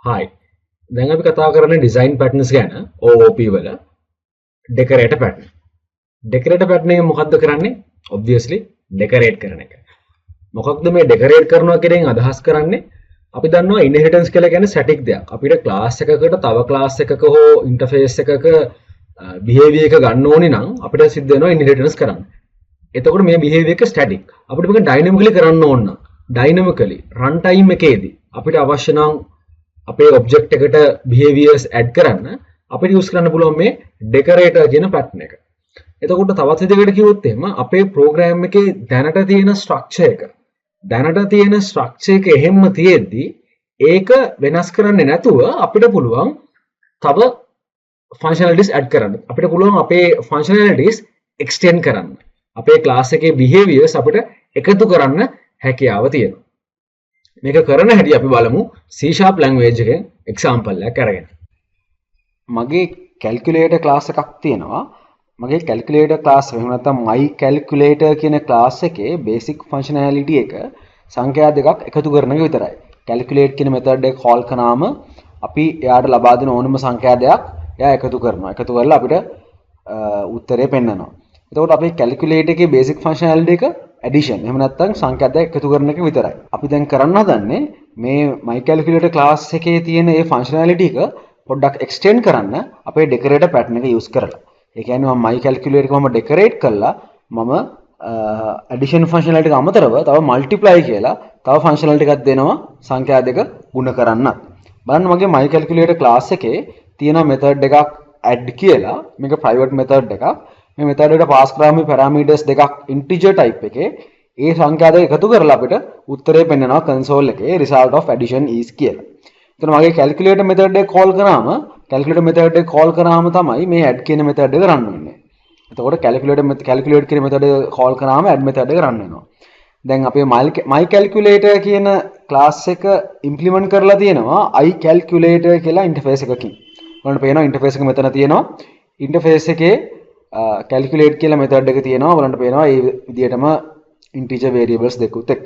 Hi. දැන් අපි කතා කරන්නේ ඩිසයින් පැටර්න්ස් ගැන OOP වල ඩෙකරේටර් පැටර්න්. ඩෙකරේටර් පැටර්න් එක මොකක්ද කරන්නේ? Obviously ඩෙකරේට් කරන එක. මොකක්ද මේ ඩෙකරේට් කරනවා කියන අදහස් කරන්නේ? අපි දන්නවා ඉන්හෙරිටන්ස් කියලා කියන්නේ ස්ටැටික් දෙයක්. අපිට ක්ලාස් එකකට තව ක්ලාස් එකක හෝ ඉන්ටර්ෆේස් එකක බිහේවියර් එක ගන්න ඕනේ නම් අපිට සිද්ධ වෙනවා ඉන්හෙරිටන්ස් කරන්න. එතකොට මේ බිහේවියර් එක ස්ටැටික්. අපිට මේක ඩයිනමිකලි කරන්න ඕන නම් ඩයිනමිකලි රන් ටයිම් එකේදී අපිට අවශ්‍ය නම් අපේ ඔබ්ජෙක්ට් එකට behaviors add කරන්න අපිට use කරන්න පුළුවන් මේ decorator කියන pattern එක. එතකොට තවත් විදිහකට කිව්වොත් එහෙම අපේ program එකේ දැනට තියෙන structure එක එහෙම්ම තියෙද්දි ඒක වෙනස් කරන්නේ නැතුව අපිට පුළුවන් තව functionalities add කරන්න. අපිට පුළුවන් අපේ functionalities extend කරන්න. අපේ class එකේ behaviors අපිට එකතු කරන්න හැකියාව තියෙනවා. මේක කරන හැටි අපි බලමු C# language එකෙන් example එකක් අරගෙන. මගේ calculator class එකක් තියෙනවා. මගේ calculator class එක එහෙම නැත්නම් my calculator කියන class එකේ basic functionality එක සංඛ්‍යා දෙකක් එකතු කරන එක විතරයි. calculate කියන method එක call කරාම අපි එයාට ලබා දෙන ඕනම සංඛ්‍යා දෙකක් එයා එකතු කරනවා. එකතු කරලා අපිට උත්තරේ පෙන්නනවා. එතකොට අපි calculator එකේ basic functionality එක addition එහෙම නැත්නම් සංඛ්‍යා දෙක එකතු කරන එක විතරයි. අපි දැන් කරන්න හදන්නේ මේ my calculator class එකේ තියෙන මේ functionality එක පොඩ්ඩක් extend කරන්න අපේ decorator pattern එක use කරලා. ඒ කියන්නේ මම my calculator එක මම decorate කළා මම addition functionality එක අමතරව තව multiply කියලා තව functionality එකක් දෙනවා සංඛ්‍යා දෙක ගුණ කරන්නත්. බලන්න මගේ my calculator class එකේ තියෙන method එකක් add කියලා මේක private method එකක්. මේ method එකට pass කරාම parameters දෙකක් integer type එකේ ඒ සංඛ්‍යා දෙක එකතු කරලා අපිට උත්තරේ පෙන්නනවා console එකේ result of addition is කියලා. එතන මගේ calculator method එක call කරාම තමයි මේ add කියන method එක run වෙන්නේ. එතකොට calculate කියන method එක call කරාම add method එක run වෙනවා. දැන් අපේ my calculator කියන class එක implement කරලා තියෙනවා iCalculator කියලා interface එකකින්. ඔයාලට පේනවා interface එක මෙතන තියෙනවා. interface එකේ calculate කියලා method එක තියෙනවා. බලන්න පේනවා මේ විදිහටම integer variables දෙකුත් එක්ක.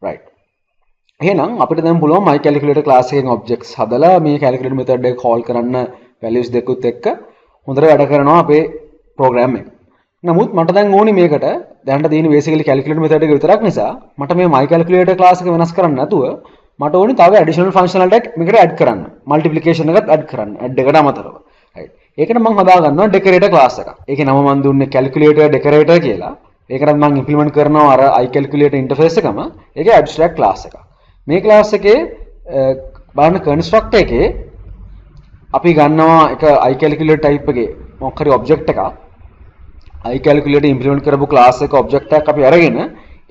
right. එහෙනම් අපිට දැන් පුළුවන් my calculator class එකෙන් objects හදලා මේ calculate method එක call කරන්න values දෙකුත් එක්ක හොඳට වැඩ කරනවා අපේ program එක. නමුත් මට දැන් ඕනි මේකට දැනට තියෙන basically calculate method එක විතරක් නිසා මට මේ my calculator class එක වෙනස් කරන්න නැතුව මට ඕනි තව additional functionality එකක් මේකට add කරන්න. multiplication එකත් add කරන්න. add එකට අමතරව. right. ඒකට මම හදා ගන්නවා decorator class එකක්. ඒකේ නම මම දුන්නේ calculator decorator කියලා. ඒකට මම implement කරනවා අර iCalculator interface එකම. ඒකේ abstract class එකක්. මේ class එකේ බලන්න constructor එකේ අපි ගන්නවා එක iCalculator type එකේ මොකක් හරි object එකක්. iCalculator implement කරපු class එක object එකක් අපි අරගෙන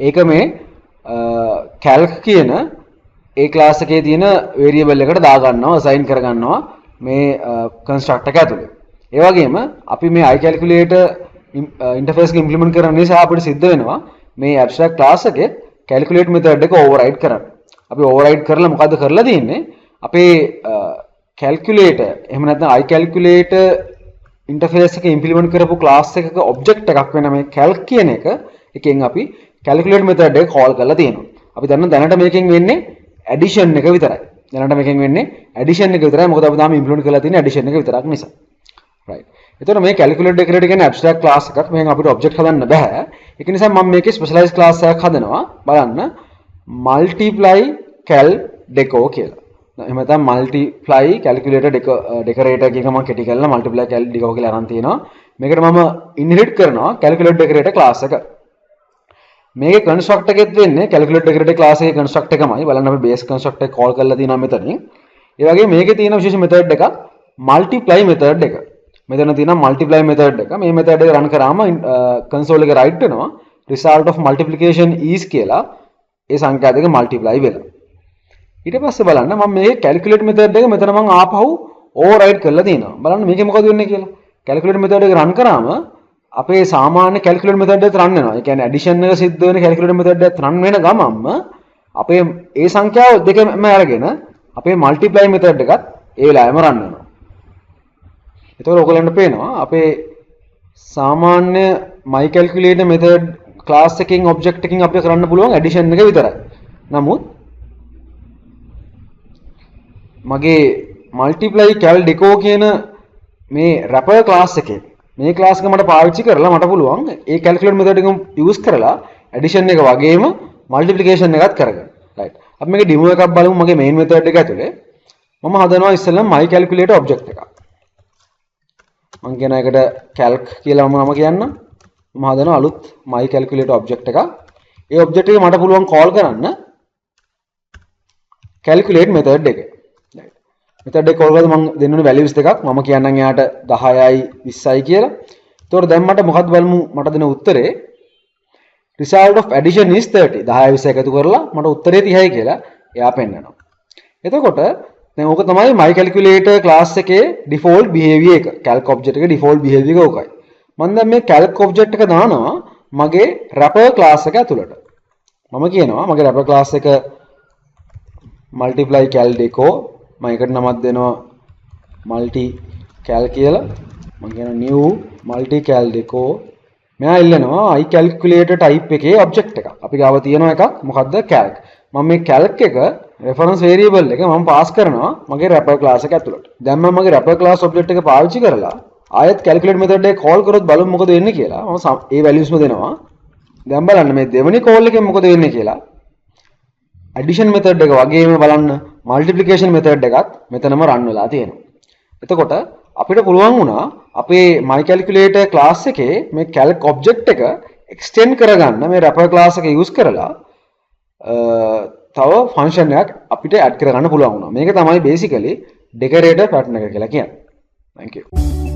ඒක මේ calc කියන ඒ class එකේ තියෙන variable එකට දා ගන්නවා assign කර ගන්නවා මේ constructor එක ඇතුලේ. ඒ වගේම අපි මේ iCalculator interface එක implement කරන නිසා අපිට සිද්ධ වෙනවා මේ abstract class එකේ calculate method එක override කරන්න. අපි override කරලා මොකද්ද කරලා තියෙන්නේ? අපේ calculator එහෙම නැත්නම් iCalculator interface එක implement කරපු class එකක object එකක් වෙන මේ calc කියන එකෙන් අපි calculate method එක call කරලා තියෙනවා. අපි දැනට මේකෙන් වෙන්නේ addition එක විතරයි. මොකද අපි තාම implement කරලා තියෙන්නේ addition එක විතරක් නිසා. right. එතකොට මේ calculate decorator කියන්නේ abstract class එකක්. මේක අපිට object හදන්න බෑ. ඒක නිසා මම මේකේ specialized class එකක් හදනවා. බලන්න multiply cal deco කියලා. එහෙම නැත්නම් multiply calculator decorator කියන එක මම කෙටි කරලා multiply cal deco කියලා අරන් තියෙනවා. මේකට මම inherit කරනවා calculate decorator class එක. මේකේ construct එකෙත් වෙන්නේ calculate decorator class එකේ construct එකමයි. බලන්න අපි base construct එක call කරලා තියෙනවා මෙතනින්. ඒ වගේ මේකේ තියෙන විශේෂ method එකක් multiply method එක. මෙතන තියෙනවා multiply method එක. මේ method එක run කරාම console එකේ write වෙනවා result of multiplication is කියලා ඒ සංඛ්‍යා දෙක multiply වෙලා. ඊට පස්සේ බලන්න මම මේ calculate method එක මෙතන මම ආපහු override කරලා තියෙනවා. බලන්න මේකේ මොකද වෙන්නේ කියලා. calculate method එක run කරාම අපේ සාමාන්‍ය calculate method එකත් run වෙනවා. ඒ කියන්නේ addition එක සිද්ධ වෙන calculate method එකත් run වෙන ගමන්ම අපේ ඒ සංඛ්‍යාව දෙකම අරගෙන අපේ multiply method එකත් ඒ වෙලාවෙම run වෙනවා. එතකොට ඔයගලන්ට පේනවා අපේ සාමාන්‍ය my calculator method class එකකින් object එකකින් අපිට කරන්න පුළුවන් addition එක විතරයි. නමුත් මගේ multiply cal deco කියන මේ wrapper class එකේ මේ class එක මට පාවිච්චි කරලා මට පුළුවන් ඒ calculate method එක use කරලා addition එක වගේම multiplication එකත් කරගන්න. right. අපි මේකේ demo එකක් බලමු මගේ main method එක ඇතුලේ. මම හදනවා ඉස්සෙල්ලා my calculator object එකක්. මම කියන එකට calc කියලා මම කියන්නම්. මම හදනවා අලුත් my calculator object එකක්. ඒ object එක මට පුළුවන් call කරන්න calculate method එක. right. method එක call කරද්දී මම දෙන්න ඕනේ values දෙකක්. මම කියන්නම් එයාට 10යි 20යි කියලා. ඒතකොට දැන් මට මොකක්ද බලමු මට දෙන උත්තරේ result of addition is 30. 10යි 20යි එකතු කරලා මට උත්තරේ 30යි කියලා එයා පෙන්නනවා. එතකොට දැන් ඕක තමයි my calculator class එකේ default behavior එක. calc object එකේ default behavior එක ඕකයි. මම දැන් මේ calc object එක දානවා මගේ wrapper class එක ඇතුළට. මම කියනවා මගේ wrapper class එක multiply cal deco මම එකට නමක් දෙනවා multi cal කියලා. මම කියනවා new multi cal deco. මෙයා ඉල්ලනවා I calculator type එකේ object එකක්. අපි ගාව තියෙන එකක් මොකද්ද calc. මම මේ calc එක reference variable එක මම pass කරනවා මගේ wrapper class එක ඇතුළට. දැන් මම මගේ wrapper class object එක පාවිච්චි කරලා ආයෙත් calculate method එක call කරොත් බලමු මොකද වෙන්නේ කියලා. මම ඒ values ම දෙනවා. දැන් බලන්න මේ දෙවෙනි call එකෙන් මොකද වෙන්නේ කියලා. addition method එක වගේම බලන්න multiplication method එකත් මෙතනම run වෙලා තියෙනවා. එතකොට අපිට පුළුවන් වුණා අපේ my calculator class එකේ මේ calc object එක extend කරගන්න මේ wrapper class එක use කරලා තව function එකක් අපිට add කරගන්න පුළුවන් වුණා. මේක තමයි basically decorator pattern එක කියලා කියන්නේ. Thank you.